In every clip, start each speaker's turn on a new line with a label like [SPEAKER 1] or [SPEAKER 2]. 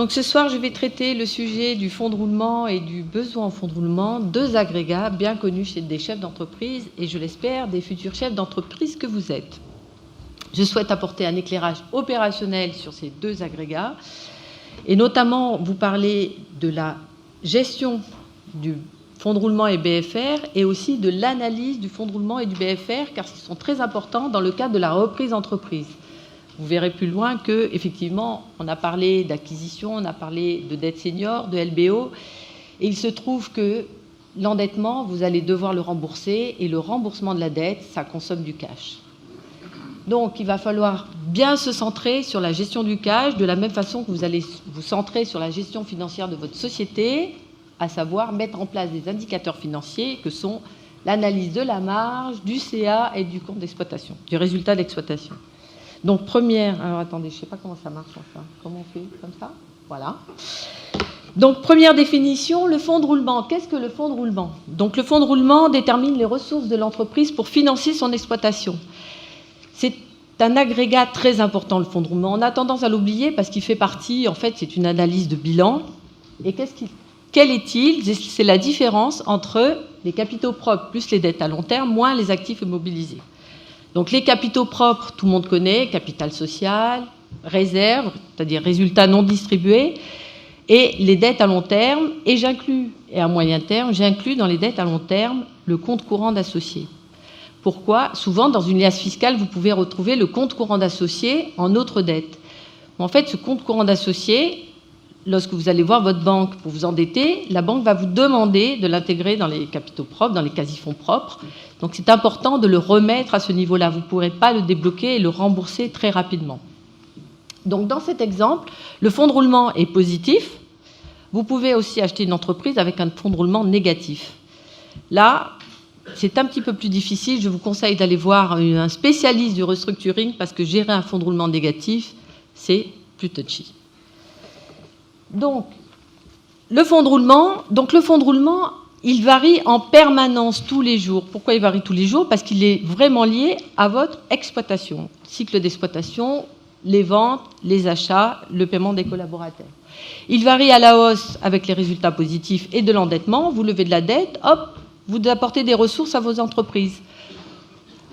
[SPEAKER 1] Donc ce soir, je vais traiter le sujet du fonds de roulement et du besoin en fonds de roulement, deux agrégats bien connus chez des chefs d'entreprise et, je l'espère, des futurs chefs d'entreprise que vous êtes. Je souhaite apporter un éclairage opérationnel sur ces deux agrégats et notamment vous parler de la gestion du fonds de roulement et BFR et aussi de l'analyse du fonds de roulement et du BFR car ils sont très importants dans le cadre de la reprise d'entreprise. Vous verrez plus loin qu'effectivement, on a parlé d'acquisition, on a parlé de dette senior, de LBO, et il se trouve que l'endettement, vous allez devoir le rembourser, et le remboursement de la dette, ça consomme du cash. Donc, il va falloir bien se centrer sur la gestion du cash, de la même façon que vous allez vous centrer sur la gestion financière de votre société, à savoir mettre en place des indicateurs financiers que sont l'analyse de la marge, du CA et du compte d'exploitation, du résultat d'exploitation. Donc, première... Alors, attendez, je ne sais pas comment ça marche, enfin. Comment on fait? Comme ça? Voilà. Donc, première définition, le fonds de roulement. Qu'est-ce que le fonds de roulement? Donc, le fonds de roulement détermine les ressources de l'entreprise pour financer son exploitation. C'est un agrégat très important, le fonds de roulement. On a tendance à l'oublier parce qu'il fait partie... En fait, c'est une analyse de bilan. Et quel est-il? C'est la différence entre les capitaux propres plus les dettes à long terme, moins les actifs immobilisés. Donc les capitaux propres, tout le monde connaît, capital social, réserve, c'est-à-dire résultats non distribués, et les dettes à long terme, et à moyen terme, j'inclus dans les dettes à long terme le compte courant d'associé. Pourquoi? Souvent, dans une liasse fiscale, vous pouvez retrouver le compte courant d'associé en autre dette. En fait, ce compte courant d'associé, lorsque vous allez voir votre banque pour vous endetter, la banque va vous demander de l'intégrer dans les capitaux propres, dans les quasi-fonds propres. Donc c'est important de le remettre à ce niveau-là. Vous ne pourrez pas le débloquer et le rembourser très rapidement. Donc dans cet exemple, le fonds de roulement est positif. Vous pouvez aussi acheter une entreprise avec un fonds de roulement négatif. Là, c'est un petit peu plus difficile. Je vous conseille d'aller voir un spécialiste du restructuring parce que gérer un fonds de roulement négatif, c'est plus touchy. Donc, le fonds de roulement, il varie en permanence tous les jours. Pourquoi il varie tous les jours? Parce qu'il est vraiment lié à votre exploitation. Cycle d'exploitation, les ventes, les achats, le paiement des collaborateurs. Il varie à la hausse avec les résultats positifs et de l'endettement. Vous levez de la dette, hop, vous apportez des ressources à vos entreprises.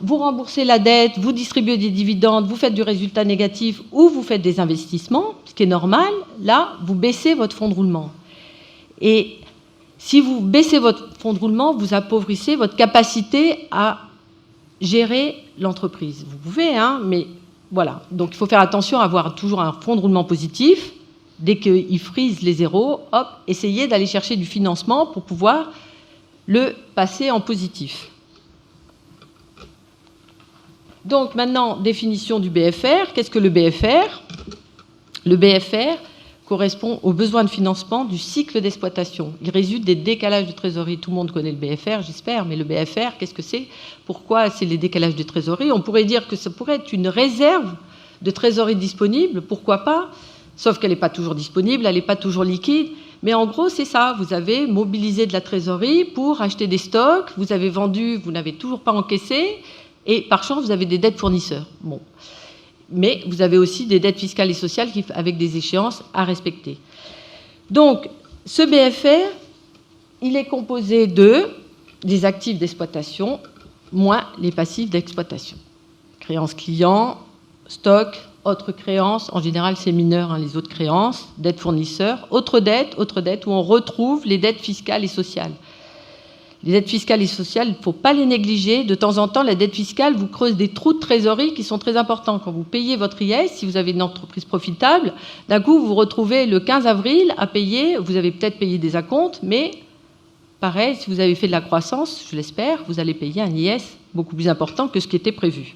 [SPEAKER 1] Vous remboursez la dette, vous distribuez des dividendes, vous faites du résultat négatif ou vous faites des investissements, ce qui est normal. Là, vous baissez votre fonds de roulement. Et si vous baissez votre fonds de roulement, vous appauvrissez votre capacité à gérer l'entreprise. Vous pouvez, mais voilà. Donc, il faut faire attention à avoir toujours un fonds de roulement positif. Dès qu'il frise les zéros, hop, essayez d'aller chercher du financement pour pouvoir le passer en positif. Donc, maintenant, définition du BFR. Qu'est-ce que le BFR? Le BFR correspond aux besoins de financement du cycle d'exploitation. Il résulte des décalages de trésorerie. Tout le monde connaît le BFR, j'espère, mais le BFR, qu'est-ce que c'est? Pourquoi c'est les décalages de trésorerie? On pourrait dire que ça pourrait être une réserve de trésorerie disponible, pourquoi pas? Sauf qu'elle n'est pas toujours disponible, elle n'est pas toujours liquide. Mais en gros, c'est ça. Vous avez mobilisé de la trésorerie pour acheter des stocks, vous avez vendu, vous n'avez toujours pas encaissé, et par chance, vous avez des dettes fournisseurs. Bon. Mais vous avez aussi des dettes fiscales et sociales avec des échéances à respecter. Donc, ce BFR, il est composé des actifs d'exploitation moins les passifs d'exploitation. Créances clients, stock, autres créances, en général c'est mineur, les autres créances, dettes fournisseurs, autres dettes où on retrouve les dettes fiscales et sociales. Les dettes fiscales et sociales, il ne faut pas les négliger. De temps en temps, la dette fiscale vous creuse des trous de trésorerie qui sont très importants. Quand vous payez votre IS, si vous avez une entreprise profitable, d'un coup, vous vous retrouvez le 15 avril à payer. Vous avez peut-être payé des acomptes, mais pareil, si vous avez fait de la croissance, je l'espère, vous allez payer un IS beaucoup plus important que ce qui était prévu.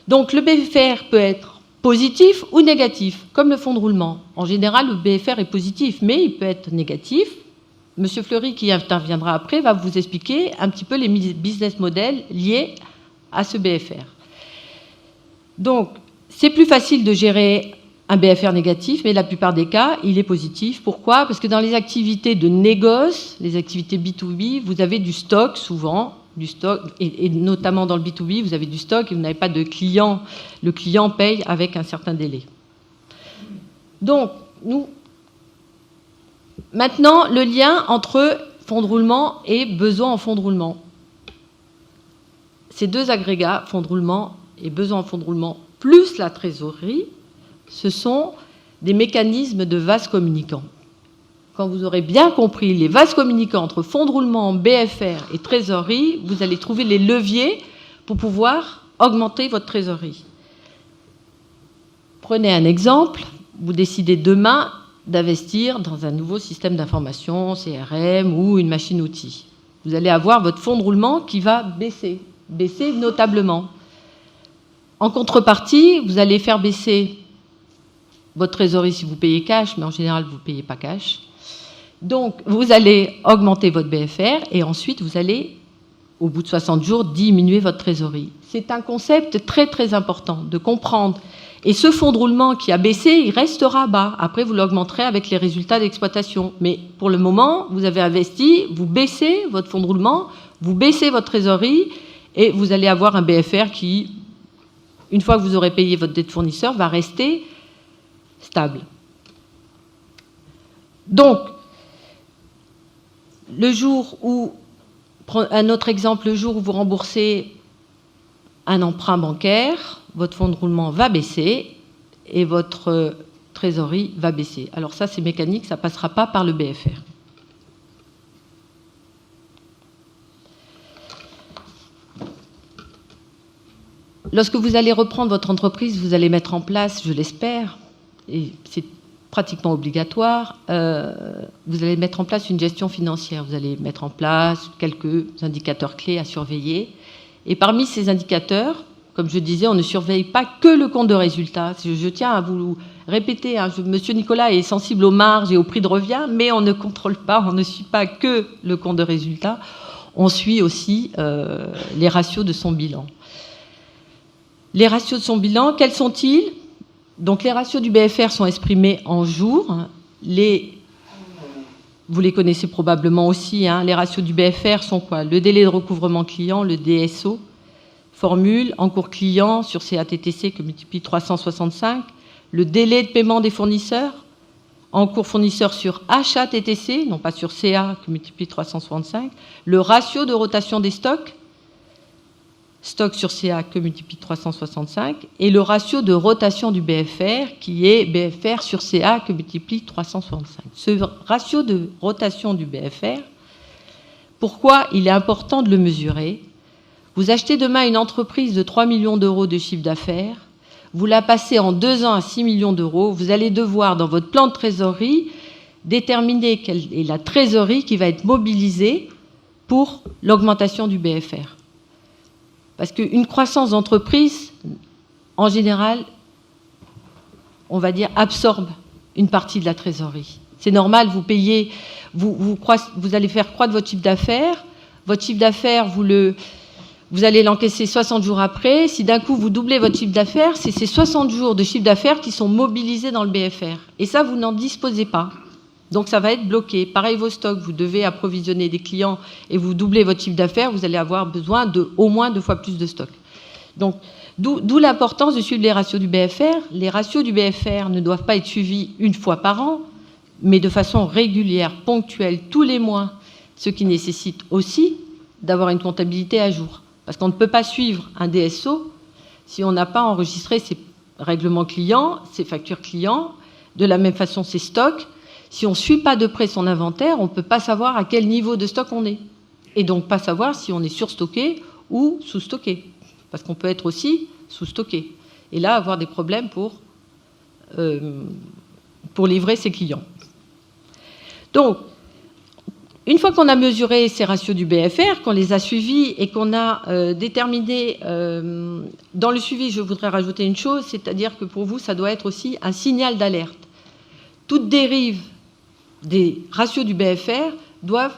[SPEAKER 1] Donc, le BFR peut être positif ou négatif, comme le fonds de roulement. En général, le BFR est positif, mais il peut être négatif. Monsieur Fleury, qui interviendra après, va vous expliquer un petit peu les business models liés à ce BFR. Donc, c'est plus facile de gérer un BFR négatif, mais la plupart des cas, il est positif. Pourquoi? Parce que dans les activités de négoce, les activités B2B, vous avez du stock souvent, du stock, et notamment dans le B2B, vous avez du stock et vous n'avez pas de client. Le client paye avec un certain délai. Donc, nous, Maintenant, le lien entre fonds de roulement et besoin en fonds de roulement. Ces deux agrégats, fonds de roulement et besoin en fonds de roulement, plus la trésorerie, ce sont des mécanismes de vase communicants. Quand vous aurez bien compris les vases communicants entre fonds de roulement, BFR et trésorerie, vous allez trouver les leviers pour pouvoir augmenter votre trésorerie. Prenez un exemple, vous décidez demain d'investir dans un nouveau système d'information, CRM ou une machine-outil. Vous allez avoir votre fonds de roulement qui va baisser notablement. En contrepartie, vous allez faire baisser votre trésorerie si vous payez cash, mais en général, vous ne payez pas cash. Donc, vous allez augmenter votre BFR et ensuite, vous allez, au bout de 60 jours, diminuer votre trésorerie. C'est un concept très, très important de comprendre. Et ce fonds de roulement qui a baissé, il restera bas. Après, vous l'augmenterez avec les résultats d'exploitation. Mais pour le moment, vous avez investi, vous baissez votre fonds de roulement, vous baissez votre trésorerie et vous allez avoir un BFR qui, une fois que vous aurez payé votre dette fournisseur, va rester stable. Donc, le jour où, un autre exemple, le jour où vous remboursez un emprunt bancaire, votre fonds de roulement va baisser et votre trésorerie va baisser. Alors ça, c'est mécanique, ça ne passera pas par le BFR. Lorsque vous allez reprendre votre entreprise, vous allez mettre en place, je l'espère, et c'est pratiquement obligatoire, vous allez mettre en place une gestion financière. Vous allez mettre en place quelques indicateurs clés à surveiller. Et parmi ces indicateurs, comme je disais, on ne surveille pas que le compte de résultat. Je tiens à vous répéter, Monsieur Nicolas est sensible aux marges et au prix de revient, mais on ne contrôle pas, on ne suit pas que le compte de résultat, on suit aussi les ratios de son bilan. Les ratios de son bilan, quels sont-ils ? Donc les ratios du BFR sont exprimés en jours. Vous les connaissez probablement aussi. Les ratios du BFR sont quoi ? Le délai de recouvrement client, le DSO, formule, encours client sur CA-TTC que multiplie 365, le délai de paiement des fournisseurs, encours fournisseur sur achat-TTC, non pas sur CA que multiplie 365, le ratio de rotation des stocks, stock sur CA que multiplie 365, et le ratio de rotation du BFR, qui est BFR sur CA que multiplie 365. Ce ratio de rotation du BFR, pourquoi il est important de le mesurer ? Vous achetez demain une entreprise de 3 millions d'euros de chiffre d'affaires, vous la passez en 2 ans à 6 millions d'euros, vous allez devoir, dans votre plan de trésorerie, déterminer quelle est la trésorerie qui va être mobilisée pour l'augmentation du BFR. Parce qu'une croissance d'entreprise, en général, on va dire, absorbe une partie de la trésorerie. C'est normal, vous payez, vous allez faire croître votre chiffre d'affaires, vous allez l'encaisser 60 jours après. Si d'un coup, vous doublez votre chiffre d'affaires, c'est ces 60 jours de chiffre d'affaires qui sont mobilisés dans le BFR. Et ça, vous n'en disposez pas. Donc, ça va être bloqué. Pareil, vos stocks, vous devez approvisionner des clients et vous doublez votre chiffre d'affaires, vous allez avoir besoin de au moins 2 fois plus de stocks. Donc, d'où l'importance de suivre les ratios du BFR. Les ratios du BFR ne doivent pas être suivis une fois par an, mais de façon régulière, ponctuelle, tous les mois, ce qui nécessite aussi d'avoir une comptabilité à jour. Parce qu'on ne peut pas suivre un DSO si on n'a pas enregistré ses règlements clients, ses factures clients, de la même façon ses stocks. Si on ne suit pas de près son inventaire, on ne peut pas savoir à quel niveau de stock on est. Et donc pas savoir si on est surstocké ou sous-stocké. Parce qu'on peut être aussi sous-stocké. Et là, avoir des problèmes pour livrer ses clients. Donc, une fois qu'on a mesuré ces ratios du BFR, qu'on les a suivis et qu'on a déterminé... dans le suivi, je voudrais rajouter une chose, c'est-à-dire que pour vous, ça doit être aussi un signal d'alerte. Toute dérive des ratios du BFR doivent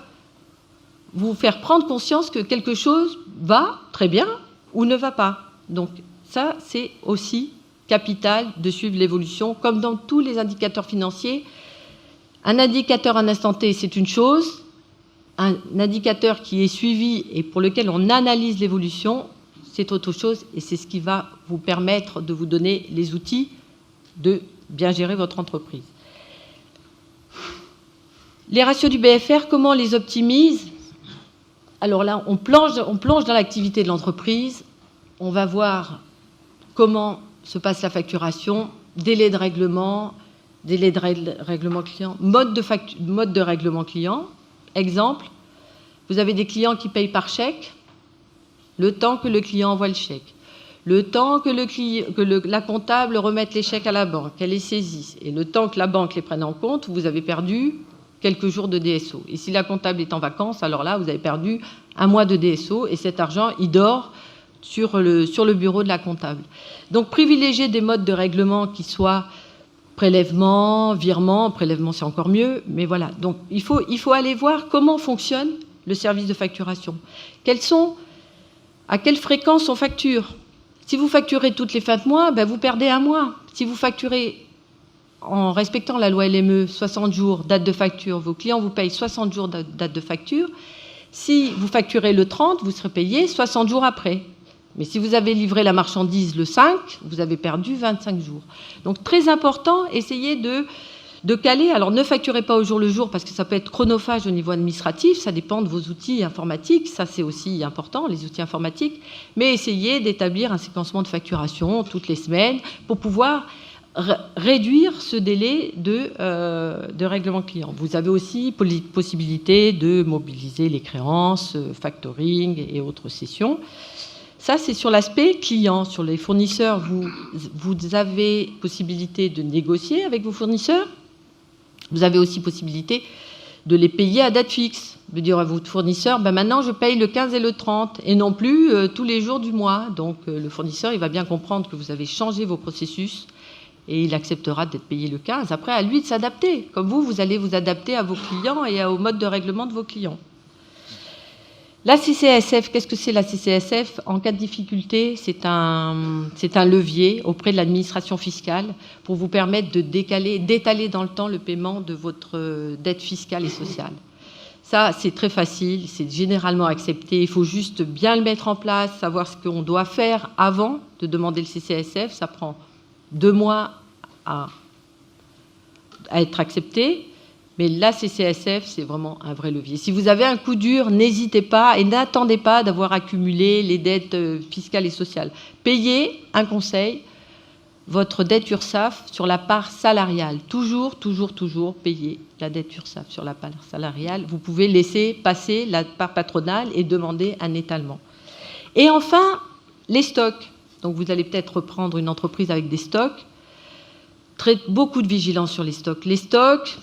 [SPEAKER 1] vous faire prendre conscience que quelque chose va très bien ou ne va pas. Donc ça, c'est aussi capital de suivre l'évolution, comme dans tous les indicateurs financiers. Un indicateur à un instant T, c'est une chose. Un indicateur qui est suivi et pour lequel on analyse l'évolution, c'est autre chose. Et c'est ce qui va vous permettre de vous donner les outils de bien gérer votre entreprise. Les ratios du BFR, comment on les optimise? Alors là, on plonge dans l'activité de l'entreprise. On va voir comment se passe la facturation, délai de règlement client, mode de règlement client. Exemple, vous avez des clients qui payent par chèque, le temps que le client envoie le chèque, le temps que la comptable remette les chèques à la banque, qu'elle les saisisse, et le temps que la banque les prenne en compte, vous avez perdu quelques jours de DSO. Et si la comptable est en vacances, alors là, vous avez perdu un mois de DSO, et cet argent, il dort sur le bureau de la comptable. Donc, privilégier des modes de règlement qui soient prélèvement, virement. Prélèvement, c'est encore mieux, mais voilà. Donc, il faut aller voir comment fonctionne le service de facturation. À quelle fréquence on facture? Si vous facturez toutes les fins de mois, ben vous perdez un mois. Si vous facturez en respectant la loi LME, 60 jours, date de facture, vos clients vous payent 60 jours de date de facture. Si vous facturez le 30, vous serez payé 60 jours après. Mais si vous avez livré la marchandise le 5, vous avez perdu 25 jours. Donc très important, essayez de caler. Alors ne facturez pas au jour le jour parce que ça peut être chronophage au niveau administratif, ça dépend de vos outils informatiques, ça c'est aussi important, les outils informatiques, mais essayez d'établir un séquencement de facturation toutes les semaines pour pouvoir réduire ce délai de règlement client. Vous avez aussi possibilité de mobiliser les créances, factoring et autres sessions. Ça, c'est sur l'aspect client. Sur les fournisseurs, vous avez possibilité de négocier avec vos fournisseurs. Vous avez aussi possibilité de les payer à date fixe. De dire à votre fournisseur, ben maintenant je paye le 15 et le 30 et non plus tous les jours du mois. Donc le fournisseur, il va bien comprendre que vous avez changé vos processus et il acceptera d'être payé le 15. Après, à lui de s'adapter. Comme vous allez vous adapter à vos clients et au mode de règlement de vos clients. La CCSF, qu'est-ce que c'est la CCSF? En cas de difficulté, c'est un levier auprès de l'administration fiscale pour vous permettre d'étaler dans le temps le paiement de votre dette fiscale et sociale. Ça, c'est très facile, c'est généralement accepté. Il faut juste bien le mettre en place, savoir ce qu'on doit faire avant de demander le CCSF. Ça prend 2 mois à être accepté. Mais la CCSF, c'est vraiment un vrai levier. Si vous avez un coup dur, n'hésitez pas et n'attendez pas d'avoir accumulé les dettes fiscales et sociales. Payez, un conseil, votre dette URSSAF sur la part salariale. Toujours payer la dette URSSAF sur la part salariale. Vous pouvez laisser passer la part patronale et demander un étalement. Et enfin, les stocks. Donc vous allez peut-être reprendre une entreprise avec des stocks. Beaucoup de vigilance sur les stocks. Les stocks...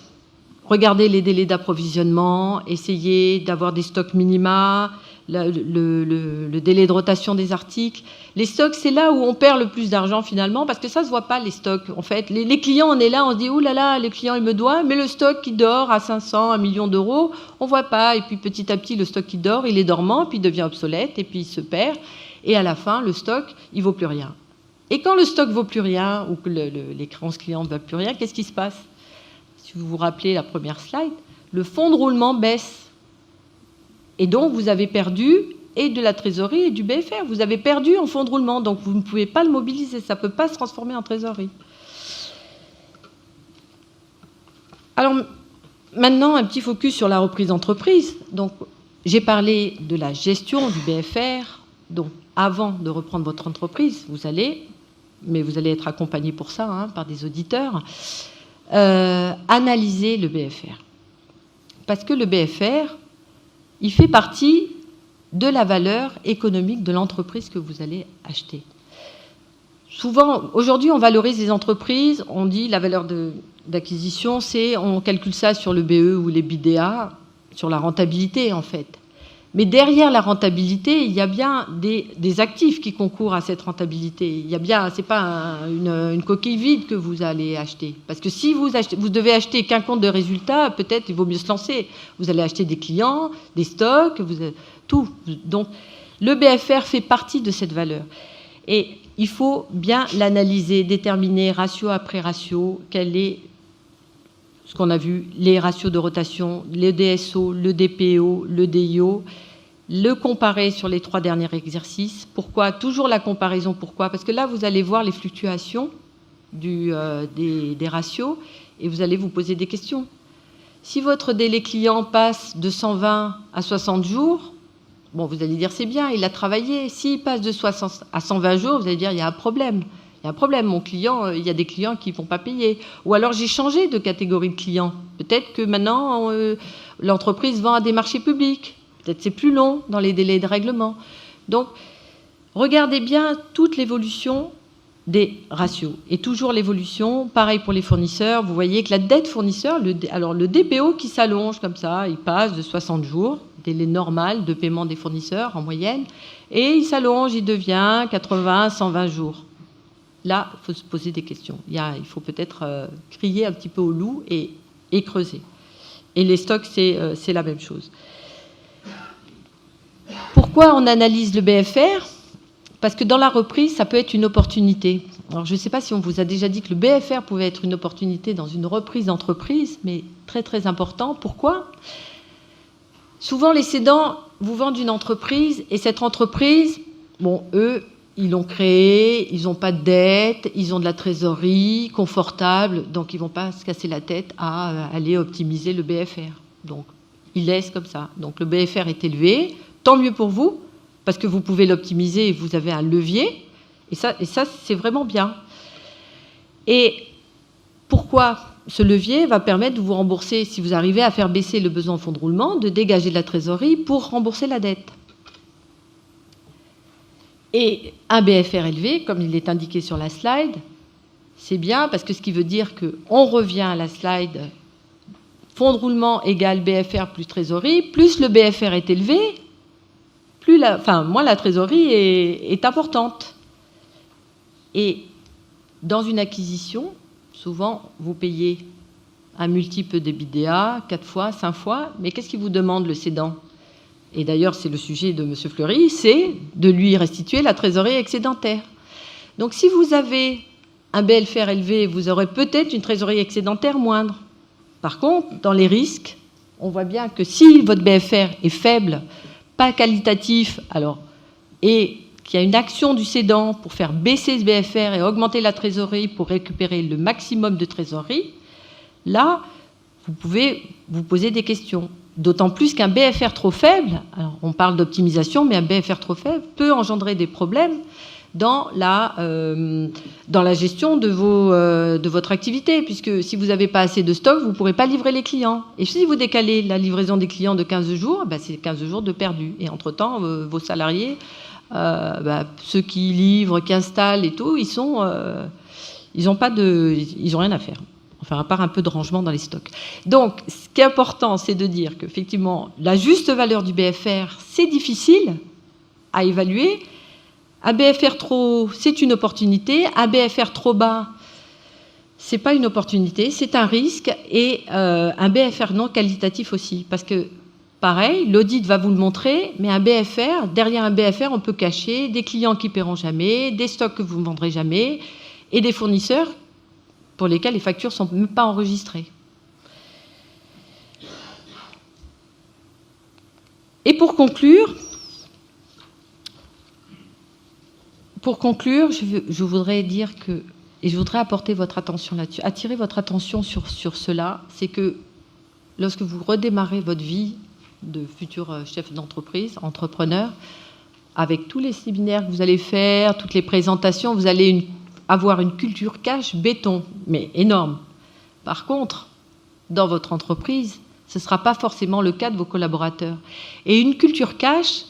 [SPEAKER 1] Regardez les délais d'approvisionnement, essayez d'avoir des stocks minima, le délai de rotation des articles. Les stocks, c'est là où on perd le plus d'argent finalement, parce que ça ne se voit pas, les stocks. En fait, les clients, on est là, on se dit, ouh là là, le client, il me doit, mais le stock qui dort à 500, 1 million d'euros, on ne voit pas. Et puis petit à petit, le stock qui dort, il est dormant, puis il devient obsolète, et puis il se perd. Et à la fin, le stock, il ne vaut plus rien. Et quand le stock ne vaut plus rien, ou que les créances clients ne valent plus rien, qu'est-ce qui se passe? Si vous vous rappelez la première slide, le fonds de roulement baisse. Et donc, vous avez perdu et de la trésorerie et du BFR. Vous avez perdu en fonds de roulement, donc vous ne pouvez pas le mobiliser. Ça ne peut pas se transformer en trésorerie. Alors, maintenant, un petit focus sur la reprise d'entreprise. Donc, j'ai parlé de la gestion du BFR. Donc, avant de reprendre votre entreprise, vous allez être accompagné pour ça par des auditeurs, analyser le BFR. Parce que le BFR, il fait partie de la valeur économique de l'entreprise que vous allez acheter. Souvent, aujourd'hui, on valorise les entreprises, on dit la valeur d'acquisition, on calcule ça sur le BE ou les BDA, sur la rentabilité en fait. Mais derrière la rentabilité, il y a bien des actifs qui concourent à cette rentabilité. Il y a bien, c'est pas une coquille vide que vous allez acheter. Parce que si vous devez acheter qu'un compte de résultat, peut-être il vaut mieux se lancer. Vous allez acheter des clients, des stocks, tout. Donc le BFR fait partie de cette valeur. Et il faut bien l'analyser, déterminer ratio après ratio, quel est ce qu'on a vu, les ratios de rotation, le DSO, le DPO, le DIO, le comparer sur les 3 derniers exercices. Pourquoi? Toujours la comparaison. Pourquoi? Parce que là, vous allez voir les fluctuations des ratios et vous allez vous poser des questions. Si votre délai client passe de 120 à 60 jours, bon, vous allez dire c'est bien, il a travaillé. S'il passe de 60 à 120 jours, vous allez dire il y a un problème. Il y a un problème, mon client, il y a des clients qui ne vont pas payer. Ou alors j'ai changé de catégorie de clients. Peut-être que maintenant, l'entreprise vend à des marchés publics. Peut-être c'est plus long dans les délais de règlement. Donc, regardez bien toute l'évolution des ratios. Et toujours l'évolution, pareil pour les fournisseurs. Vous voyez que la dette fournisseur, alors le DPO qui s'allonge comme ça, il passe de 60 jours, délai normal de paiement des fournisseurs en moyenne, et il s'allonge, il devient 80, 120 jours. Là, il faut se poser des questions. Il faut peut-être crier un petit peu au loup et creuser. Et les stocks, c'est la même chose. Pourquoi on analyse le BFR ? Parce que dans la reprise, ça peut être une opportunité. Alors, je ne sais pas si on vous a déjà dit que le BFR pouvait être une opportunité dans une reprise d'entreprise, mais très, très important. Pourquoi ? Souvent, les cédants vous vendent une entreprise, et cette entreprise, bon, eux, ils l'ont créée, ils n'ont pas de dette, ils ont de la trésorerie confortable, donc ils ne vont pas se casser la tête à aller optimiser le BFR. Donc, ils laissent comme ça. Donc, le BFR est élevé, tant mieux pour vous, parce que vous pouvez l'optimiser et vous avez un levier. Et ça c'est vraiment bien. Et pourquoi ce levier va permettre de vous rembourser, si vous arrivez à faire baisser le besoin en fonds de roulement, de dégager de la trésorerie pour rembourser la dette. Et un BFR élevé, comme il est indiqué sur la slide, c'est bien parce que ce qui veut dire qu'on revient à la slide fonds de roulement égale BFR plus trésorerie, plus le BFR est élevé, moins la trésorerie est importante. Et dans une acquisition, souvent, vous payez un multiple d'EBITDA, 4 fois, 5 fois, mais qu'est-ce qu'il vous demande le cédant ? Et d'ailleurs, c'est le sujet de M. Fleury, c'est de lui restituer la trésorerie excédentaire. Donc, si vous avez un BFR élevé, vous aurez peut-être une trésorerie excédentaire moindre. Par contre, dans les risques, on voit bien que si votre BFR est faible, pas qualitatif, et qu'il y a une action du cédant pour faire baisser ce BFR et augmenter la trésorerie pour récupérer le maximum de trésorerie, là, vous pouvez vous poser des questions. D'autant plus qu'un BFR trop faible, alors on parle d'optimisation, mais un BFR trop faible peut engendrer des problèmes dans la gestion de votre activité, puisque si vous n'avez pas assez de stock, vous ne pourrez pas livrer les clients. Et si vous décalez la livraison des clients de 15 jours, c'est 15 jours de perdu. Et entre-temps, vos salariés, ceux qui livrent, qui installent et tout, ils n'ont rien à faire. Enfin, à part un peu de rangement dans les stocks. Donc, ce qui est important, c'est de dire qu'effectivement, la juste valeur du BFR, c'est difficile à évaluer. Un BFR trop haut, c'est une opportunité. Un BFR trop bas, c'est pas une opportunité, c'est un risque. Et un BFR non qualitatif aussi. Parce que, pareil, l'audit va vous le montrer, mais derrière un BFR, on peut cacher des clients qui ne paieront jamais, des stocks que vous ne vendrez jamais, et des fournisseurs pour lesquels les factures ne sont même pas enregistrées. Et pour conclure, je voudrais dire que, et je voudrais apporter votre attention là-dessus, attirer votre attention sur cela, c'est que lorsque vous redémarrez votre vie de futur chef d'entreprise, entrepreneur, avec tous les séminaires que vous allez faire, toutes les présentations, vous allez avoir une culture cash béton, mais énorme. Par contre, dans votre entreprise, ce ne sera pas forcément le cas de vos collaborateurs. Et une culture cash,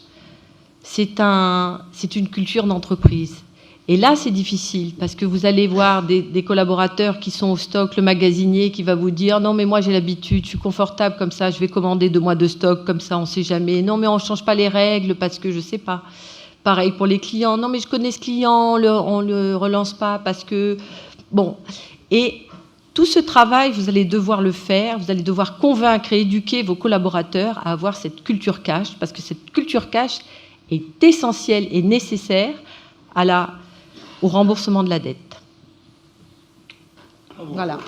[SPEAKER 1] c'est une culture d'entreprise. Et là, c'est difficile, parce que vous allez voir des collaborateurs qui sont au stock, le magasinier qui va vous dire « Non, mais moi, j'ai l'habitude, je suis confortable comme ça, je vais commander 2 mois de stock, comme ça, on ne sait jamais. Non, mais on ne change pas les règles, parce que je ne sais pas. » Pareil pour les clients. Non, mais je connais ce client, on ne le relance pas parce que... Bon. Et tout ce travail, vous allez devoir le faire. Vous allez devoir convaincre et éduquer vos collaborateurs à avoir cette culture cash, parce que cette culture cash est essentielle et nécessaire au remboursement de la dette. Voilà.